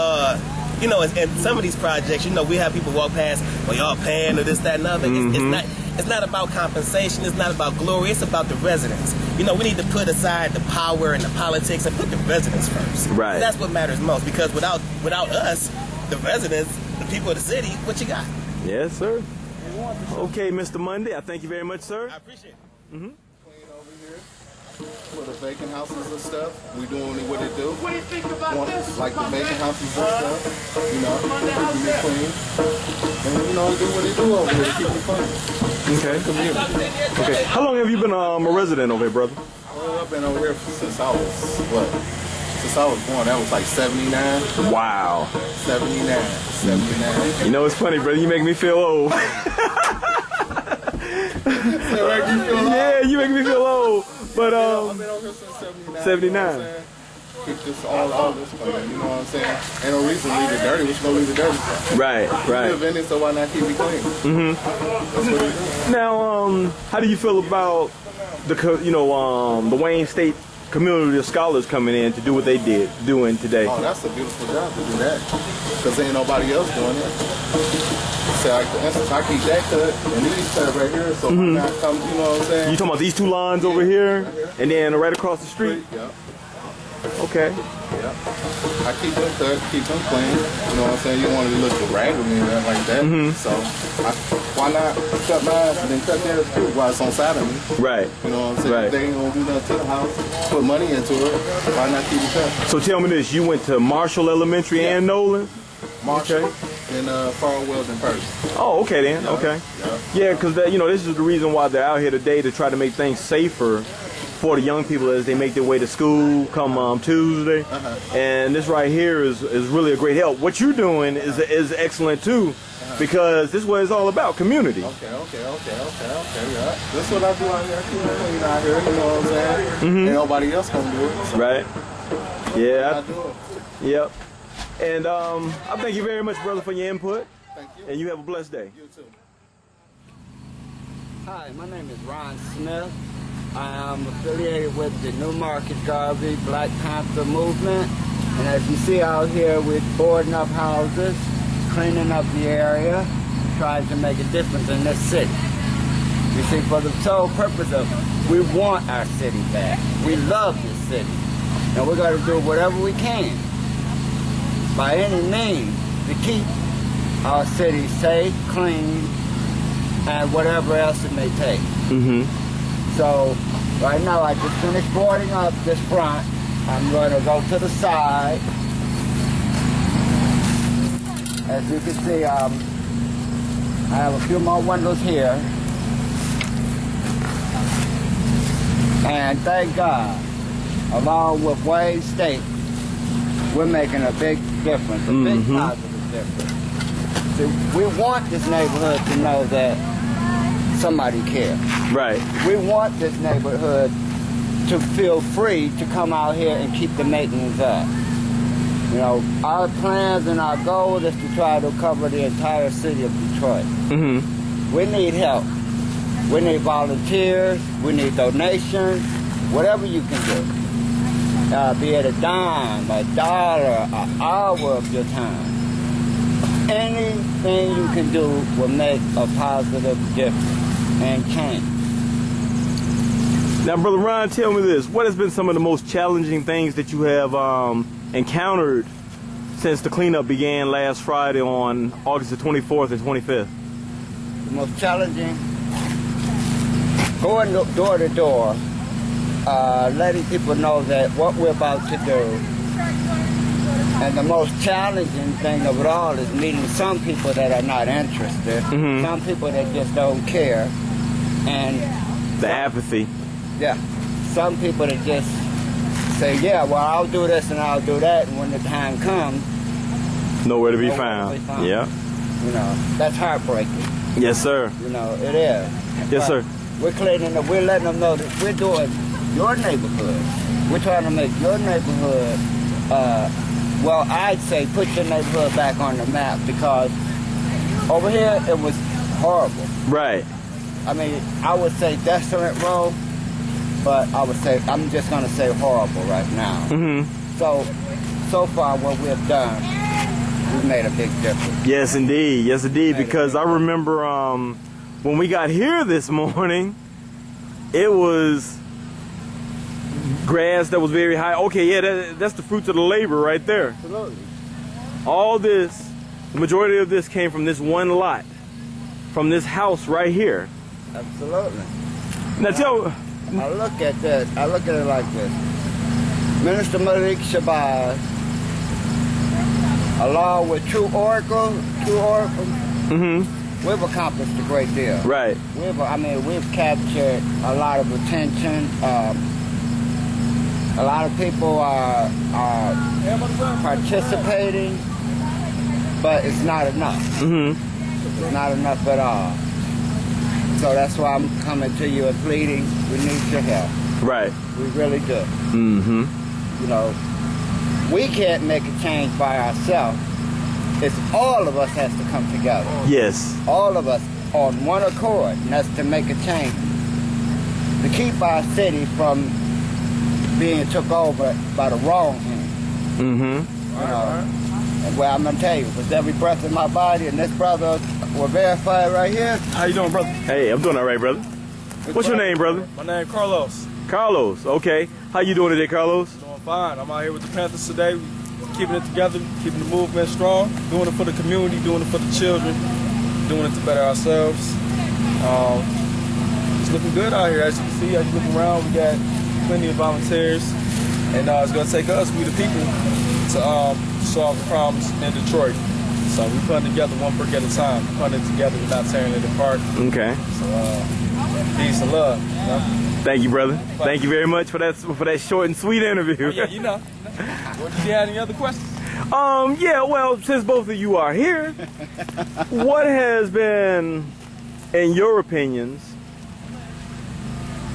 you know, in some of these projects, you know, we have people walk past, well, y'all paying or this, that, and other. It's not about compensation. It's not about glory. It's about the residents. You know, we need to put aside the power and the politics and put the residents first. Right. That's what matters most, because without us, the residents, the people of the city, what you got? Yes, sir. Okay, Mr. Monday, I thank you very much, sir. I appreciate it. Clean over here for the vacant houses and stuff. We doing what it do. What do you think about this? Like the vacant houses and stuff. You know, keeping it clean. And you know, do what it do over here to keep it clean. Okay. Okay. How long have you been a resident over here, brother? Well, I've been over here since I was Since I was born, that was like 79. Wow. 79. You know, it's funny, brother. You make me feel old. Yeah, you make me feel old. But I've been over here since 79. Keep this all this clean, you know what I'm saying? Ain't no reason to leave it dirty. We're supposed to leave it dirty. Right. We live in it, so why not keep it clean? That's what we do. Now, how do you feel about the Wayne State community of scholars coming in to do what they doing today? Oh, that's a beautiful job to do that, because ain't nobody else doing it. So, like, for instance, I keep that cut and these cut right here, so why not come, you know what I'm saying? You talking about these two lines over here, and then right across the street? Yeah. Okay. Yeah. I keep them cut, keep them clean. You know what I'm saying? You don't want to look raggedy and nothing like that. So why not cut mine and then cut theirs too while it's on side of me? Right. You know what I'm saying? Right. If they ain't gonna do nothing to the house, put money into it, why not keep it cut? So tell me this, you went to Marshall Elementary and Nolan? Marshall and Farwell and First. Oh, okay then. Okay. Yeah, because this is the reason why they're out here today, to try to make things safer for the young people as they make their way to school come Tuesday. And this right here is really a great help. What you're doing is excellent too, because this is what it's all about, community. Okay, yeah. That's what I do out here. I keep it clean out here, you know what I'm saying? Ain't nobody else gonna do it. So right. Yeah. I do it. Yep. And I thank you very much, brother, for your input. Thank you. And you have a blessed day. You too. Hi, my name is Ron Smith. I am affiliated with the New Market Garvey Black Panther movement. And as you see out here, we're boarding up houses, cleaning up the area, trying to make a difference in this city. You see, for the sole purpose of, we want our city back. We love this city. And we're going to do whatever we can, by any means, to keep our city safe, clean, and whatever else it may take. So right now I just finished boarding up this front, I'm going to go to the side. As you can see, I have a few more windows here. And thank God, along with Wayne State, we're making a big difference, a big positive difference. See, we want this neighborhood to know that somebody cares. Right. We want this neighborhood to feel free to come out here and keep the maintenance up. You know, our plans and our goal is to try to cover the entire city of Detroit. We need help. We need volunteers. We need donations. Whatever you can do. Be it a dime, a dollar, an hour of your time. Anything you can do will make a positive difference and change. Now, Brother Ron, tell me this. What has been some of the most challenging things that you have encountered since the cleanup began last Friday on August the 24th and 25th? The most challenging, going door to door, letting people know that what we're about to do. And the most challenging thing of it all is meeting some people that are not interested, some people that just don't care, and the apathy. Yeah, some people that just say, yeah, well, I'll do this and I'll do that, and when the time comes, nowhere to be found. Yeah. You know, that's heartbreaking. Yes, sir. You know, it is. Yes, sir. We're cleaning up, we're letting them know that we're doing your neighborhood. We're trying to make your neighborhood, well, I'd say put your neighborhood back on the map, because over here it was horrible. Right. I mean, I would say desolate road, but I would say, I'm just going to say horrible right now. So far what we've done, we've made a big difference. Yes, indeed. Yes, indeed. Because I remember when we got here this morning, it was grass that was very high. Okay, yeah, that's the fruits of the labor right there. Absolutely. All this, the majority of this came from this one lot, from this house right here. Absolutely. Now tell... I look at this. I look at it like this. Minister Malik Shabazz, along with True Oracle, we've accomplished a great deal. Right. We've captured a lot of attention. A lot of people are participating, but it's not enough. It's not enough at all. So that's why I'm coming to you and pleading, we need your help. Right. We really do. You know, we can't make a change by ourselves. It's all of us has to come together. Yes. All of us on one accord, and that's to make a change. To keep our city from being took over by the wrong hand. You know, and well, I'm going to tell you, with every breath in my body, and this brother will verify right here. How you doing, brother? Hey, I'm doing all right, brother. What's your name, brother? My name is Carlos. Carlos, okay. How you doing today, Carlos? Doing fine. I'm out here with the Panthers today, keeping it together, keeping the movement strong, doing it for the community, doing it for the children, doing it to better ourselves. It's looking good out here, as you can see. As you look around, we got plenty of volunteers, and it's going to take us, we the people, to solve the problems in Detroit. So we're putting together one brick at a time. We're putting it together, we're not tearing it apart. Okay. So peace and love. You know? Thank you, brother. Thank you very much for that short and sweet interview. Oh, yeah, you know. What, do you have any other questions? Yeah, well, since both of you are here, what has been, in your opinions,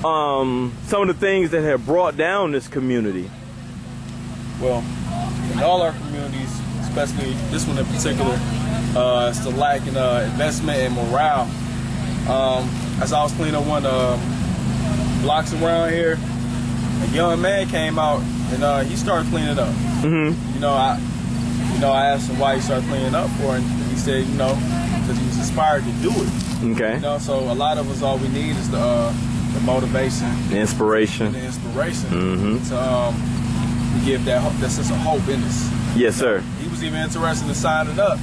some of the things that have brought down this community? Well, in all our communities, especially this one in particular, it's the lack in investment and morale. As I was cleaning up one blocks around here, a young man came out and he started cleaning up. You know, I asked him why he started cleaning up for, and he said, you know, because he was inspired to do it. Okay. You know, so a lot of us, all we need is the motivation, the inspiration, to give that sense of hope in us. Yes, sir. He was even interested in signing up,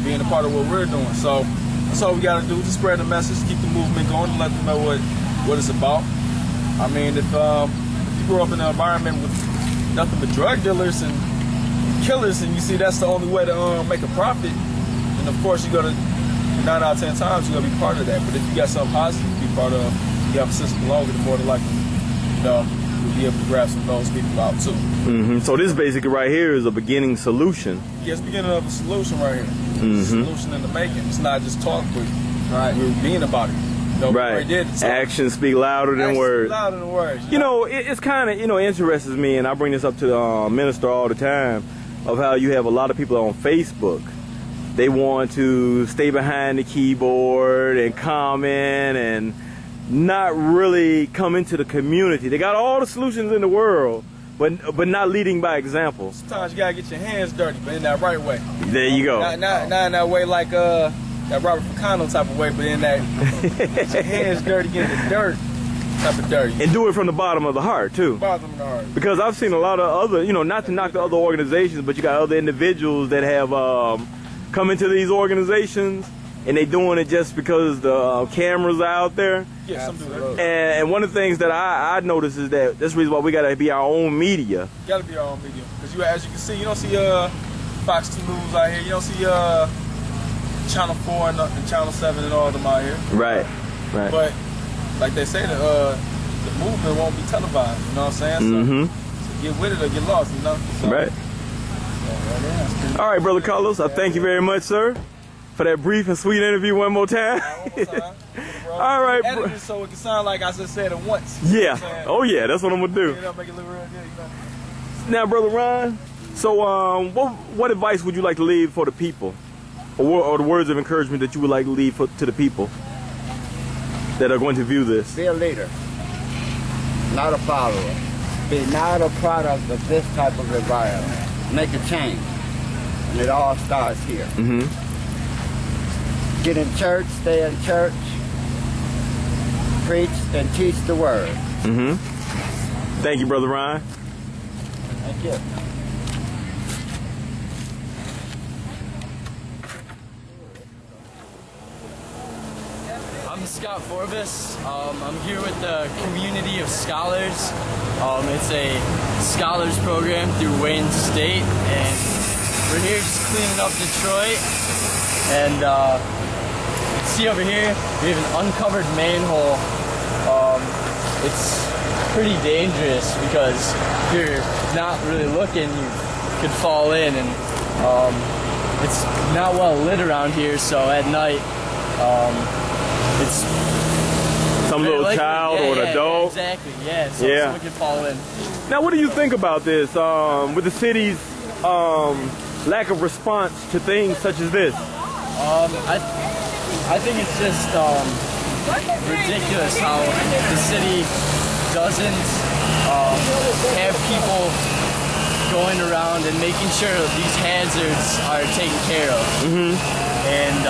being a part of what we're doing. So that's all we got to do, just spread the message, keep the movement going, and let them know what it's about. I mean, if you grow up in an environment with nothing but drug dealers and killers, and you see that's the only way to make a profit. And of course, you're gonna 9 out of 10 times you're gonna be part of that. But if you got something positive to be part of, you have a sense of belonging, more than likely, you'll be able to grab some of those people out too. So this basically right here is a beginning solution. Yeah, it's the beginning of a solution right here. It's a solution in the making. It's not just talk, but we're being about it. Right. Actions speak louder than words. Louder than words. You know, it's kind of, interests me, and I bring this up to the minister all the time, of how you have a lot of people on Facebook. They want to stay behind the keyboard and comment and not really come into the community. They got all the solutions in the world, but not leading by example. Sometimes you gotta get your hands dirty, but in that right way. There you go. Not in that way like that Robert Ficano type of way, but in that get your hands dirty, get in the dirt type of dirty. And do it from the bottom of the heart too. Bottom of the heart. Because I've seen a lot of other, not to knock the other organizations, but you got other individuals that have come into these organizations, and they doing it just because the cameras are out there. Yeah, some do that. And one of the things that I notice is that that's the reason why we gotta be our own media. Gotta be our own media, because as you can see, you don't see Fox 2 News out here. You don't see Channel 4 and Channel 7 and all of them out here. Right. But like they say, the movement won't be televised. You know what I'm saying? So get with it or get lost. So, right. All right, Brother Carlos, I thank you very much, sir, for that brief and sweet interview one more time. All right, bro. Edit it so it can sound like I just said it once. Yeah. Oh, yeah, that's what I'm going to do. Make it look real good, Now, Brother Ron, so what advice would you like to leave for the people? Or the words of encouragement that you would like to leave to the people that are going to view this? Be a leader, not a follower. Be not a product of this type of environment. Make a change. And it all starts here. Get in church, stay in church, preach and teach the word. Thank you, Brother Ryan. Thank you. I'm Scott Forbes. I'm here with the Community of Scholars. It's a scholars program through Wayne State, and we're here just cleaning up Detroit. And see over here, we have an uncovered manhole. It's pretty dangerous because if you're not really looking, you could fall in, and it's not well lit around here, so at night it's some little likely, child or an adult. Exactly, yeah. So someone could fall in. Now, what do you think about this with the city's lack of response to things such as this? I think it's just ridiculous how the city doesn't have people going around and making sure these hazards are taken care of. And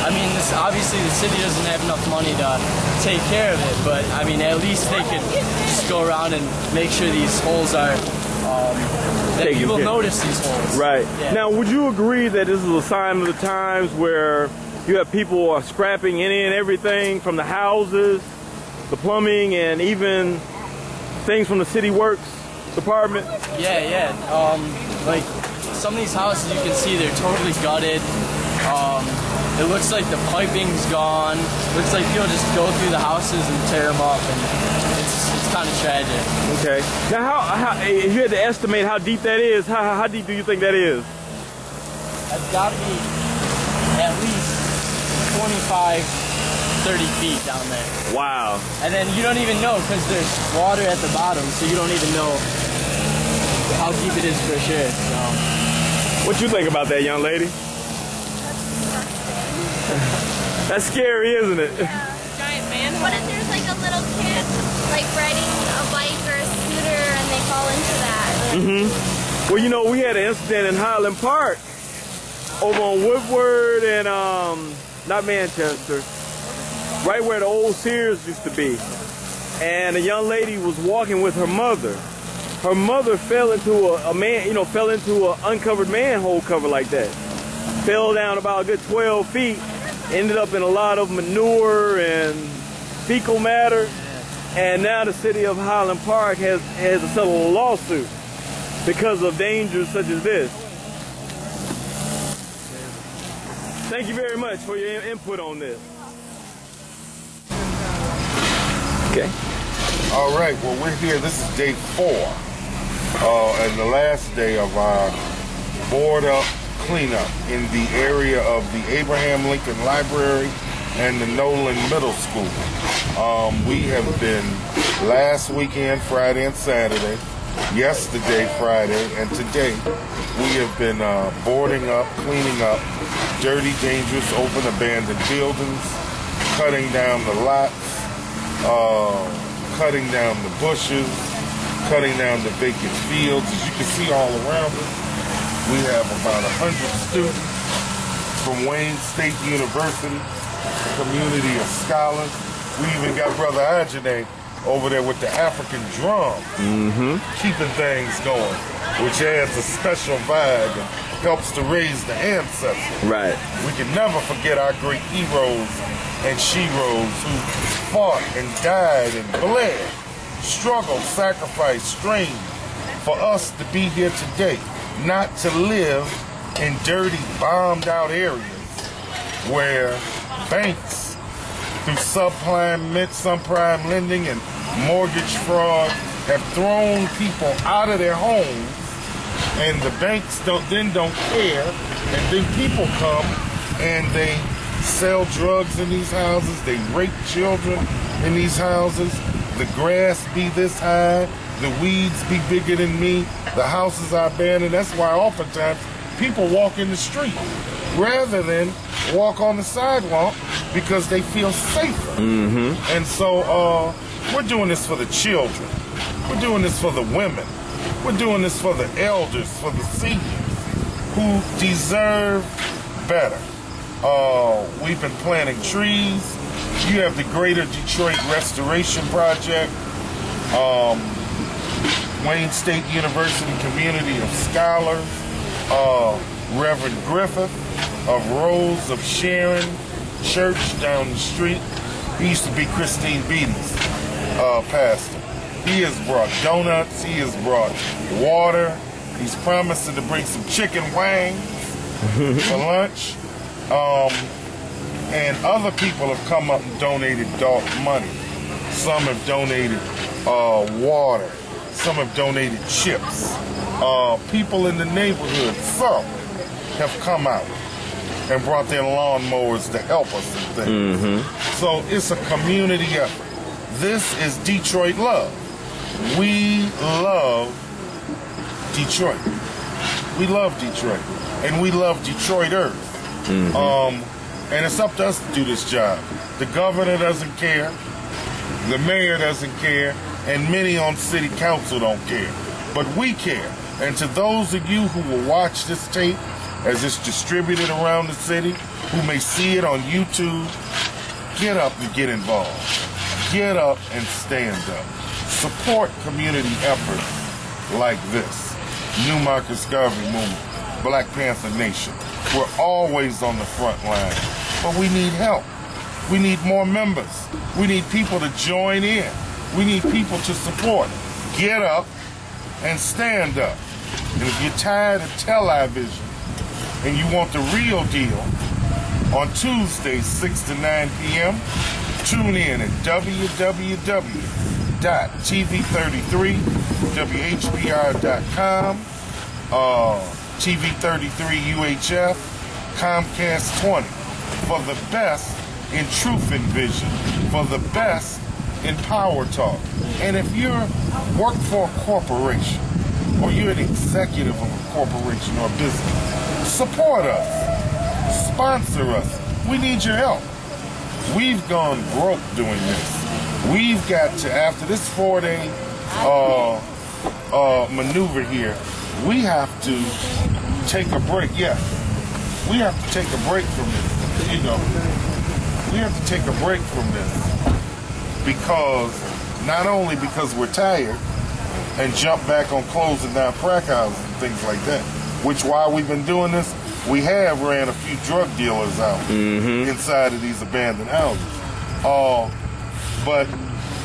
I mean, obviously the city doesn't have enough money to take care of it, but I mean, at least they could just go around and make sure these holes are, that people notice these holes. Right. Yeah. Now, would you agree that this is a sign of the times where you have people scrapping any and everything from the houses, the plumbing, and even things from the city works department? Yeah. Like some of these houses, you can see they're totally gutted. It looks like the piping's gone. Looks like people just go through the houses and tear them up, and it's kind of tragic. Okay. Now, how if you had to estimate how deep that is, how deep do you think that is? It's got to be at least 25, 30 feet down there. Wow. And then you don't even know because there's water at the bottom, so you don't even know how deep it is for sure. So. What you think about that, young lady? That's scary, isn't it? Yeah, giant manhole. What if there's like a little kid like riding a bike or a scooter and they fall into that? Well, you know, we had an incident in Highland Park over on Woodward and not Manchester, right where the old Sears used to be. And a young lady was walking with her mother. Her mother fell into fell into an uncovered manhole cover like that. Fell down about a good 12 feet, ended up in a lot of manure and fecal matter. And now the city of Highland Park has settled a lawsuit because of dangers such as this. Thank you very much for your input on this. Okay. All right, well, we're here. This is day 4 and the last day of our board up cleanup in the area of the Abraham Lincoln Library and the Nolan Middle School. We have been last weekend, Friday and Saturday, yesterday, Friday, and today we have been boarding up, cleaning up dirty, dangerous, open, abandoned buildings, cutting down the lots, cutting down the bushes, cutting down the vacant fields. As you can see all around us, we have about 100 students from Wayne State University, community of scholars. We even got Brother Ajane over there with the African drum, keeping things going, which adds a special vibe and helps to raise the ancestors. Right. We can never forget our great heroes and sheroes who fought and died and bled, struggled, sacrificed, strained for us to be here today, not to live in dirty, bombed out areas where banks, through subprime lending and mortgage fraud, have thrown people out of their homes, and the banks don't care, and then people come and they sell drugs in these houses, they rape children in these houses, the grass be this high, the weeds be bigger than me, the houses are abandoned. That's why oftentimes people walk in the street rather than walk on the sidewalk because they feel safer. And so we're doing this for the children. We're doing this for the women. We're doing this for the elders, for the seniors who deserve better. We've been planting trees. You have the Greater Detroit Restoration Project, Wayne State University Community of Scholars, Reverend Griffith of Rose of Sharon Church down the street. He used to be Christine Beatty's pastor. He has brought donuts, he has brought water, he's promising to bring some chicken wings for lunch. And other people have come up and donated money. Some have donated water. Some have donated chips. People in the neighborhood, some have come out and brought their lawnmowers to help us and things. So it's a community effort. This is Detroit love. We love Detroit. We love Detroit. And we love Detroiters. And it's up to us to do this job. The governor doesn't care. The mayor doesn't care. And many on city council don't care. But we care. And to those of you who will watch this tape as it's distributed around the city, who may see it on YouTube, get up and get involved. Get up and stand up. Support community efforts like this. New Marcus Garvey Movement, Black Panther Nation. We're always on the front line, but we need help. We need more members. We need people to join in. We need people to support. Get up and stand up. And if you're tired of television and you want the real deal, on Tuesdays, 6 to 9 p.m., tune in at www.tv33whbr.com, TV33 UHF, Comcast 20, for the best in Truth and Vision, for the best in Power Talk. And if you work for a corporation, or you're an executive of a corporation or a business, support us, sponsor us. We need your help. We've gone broke doing this. We've got to, after this 4-day maneuver here, we have to take a break. Yes, we have to take a break from this. We have to take a break from this because, not only because we're tired and jump back on closing down crack houses and things like that, which while we've been doing this, we have ran a few drug dealers out inside of these abandoned houses. But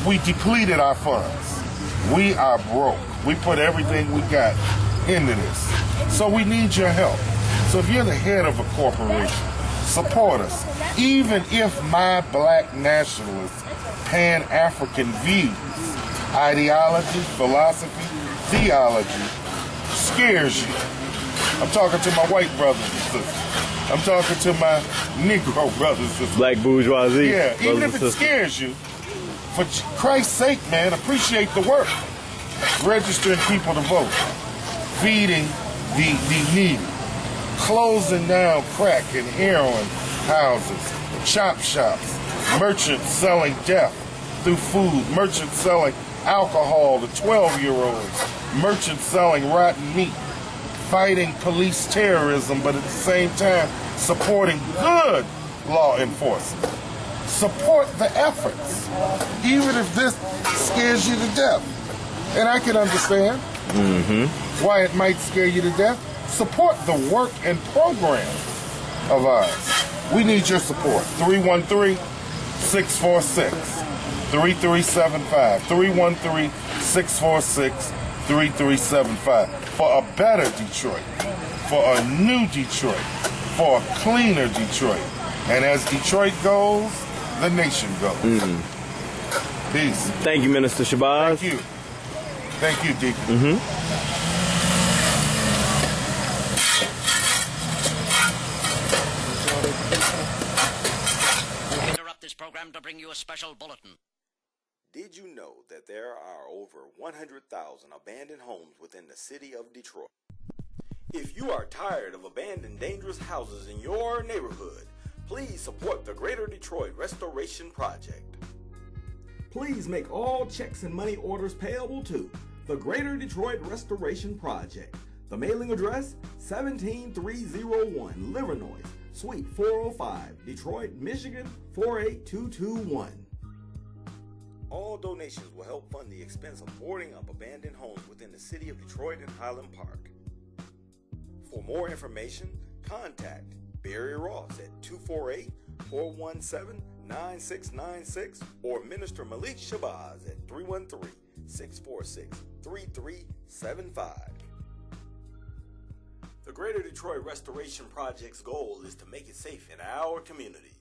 we depleted our funds. We are broke. We put everything we got into this. So we need your help. So if you're the head of a corporation, support us. Even if my black nationalist, Pan-African views, ideology, philosophy, theology scares you. I'm talking to my white brothers and sisters. I'm talking to my Negro brothers and sisters. Black bourgeoisie. Yeah, even if it scares you, for Christ's sake, man, appreciate the work. Registering people to vote. Feeding the needy. Closing down crack and heroin houses. Chop shops. Merchants selling death through food. Merchants selling alcohol to 12-year-olds. Merchants selling rotten meat. Fighting police terrorism, but at the same time supporting good law enforcement. Support the efforts, even if this scares you to death. And I can understand why it might scare you to death. Support the work and program of ours. We need your support. 313-646-3375. 313-646-3375. For a better Detroit. For a new Detroit. For a cleaner Detroit. And as Detroit goes, the nation goes. Peace. Thank you, Minister Shabazz. Thank you. Thank you, Deacon. Interrupt this program to bring you a special bulletin. Did you know that there are over 100,000 abandoned homes within the city of Detroit? If you are tired of abandoned dangerous houses in your neighborhood, please support the Greater Detroit Restoration Project. Please make all checks and money orders payable to the Greater Detroit Restoration Project. The mailing address, 17301 Livernois, Suite 405, Detroit, Michigan, 48221. All donations will help fund the expense of boarding up abandoned homes within the city of Detroit and Highland Park. For more information, contact Barry Ross at 248-417-9696 or Minister Malik Shabazz at 313-646-3375. The Greater Detroit Restoration Project's goal is to make it safe in our community.